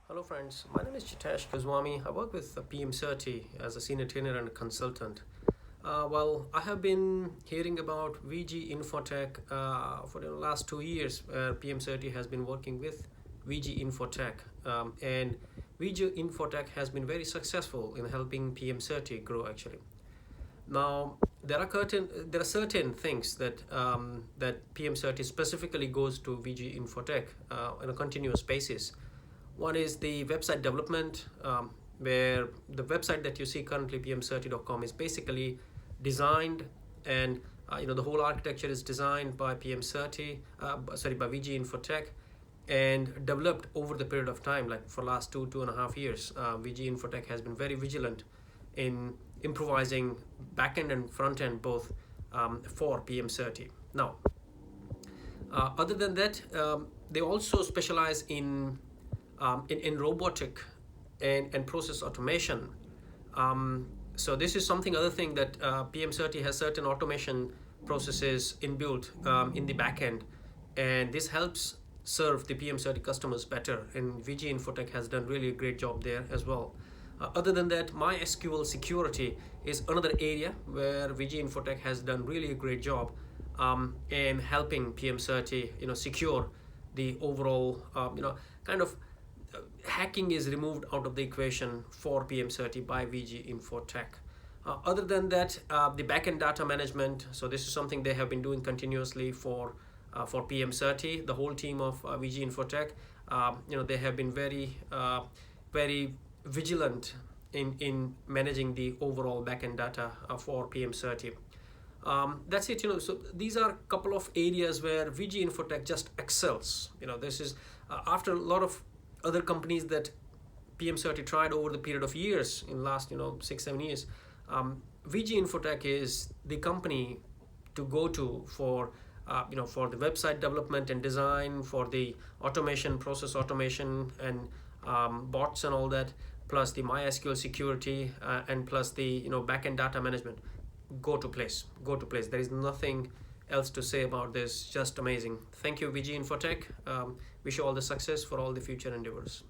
Hello friends, my name is Chitesh Goswami. I work with PM30 as a senior trainer and a consultant. Well, I have been hearing about VG Infotech for the last 2 years. PM30 has been working with VG Infotech, and VG Infotech has been very successful in helping PM30 grow actually. Now, there are certain things that PM30 specifically goes to VG Infotech on a continuous basis. One is the website development, where the website that you see currently, pm30.com, is basically designed and the whole architecture is designed by by VG Infotech and developed over the period of time, like for last 2.5 years. VG Infotech has been very vigilant in improvising backend and front end both for PM30. Now, other than that, they also specialize in robotic and process automation. So this is other thing that PM30 has certain automation processes inbuilt in the backend, and this helps serve the PM30 customers better. And VG Infotech has done really a great job there as well. Other than that, MySQL security is another area where VG Infotech has done really a great job in helping PM30, secure the overall, kind of hacking is removed out of the equation for PM30 by VG Infotech. Other than that, the backend data management. So this is something they have been doing continuously for PM30. The whole team of VG Infotech, they have been very vigilant in managing the overall backend data for PM30. That's it. So these are a couple of areas where VG Infotech just excels. This is after a lot of other companies that PM30 tried over the period of years, in last 6-7 years. VG Infotech is the company to go to for for the website development and design, for the automation, process automation, and bots and all that, plus the MySQL security, and plus the backend data management. Go to place. There is nothing else to say about this. Just amazing. Thank you, VG Infotech. Wish you all the success for all the future endeavors.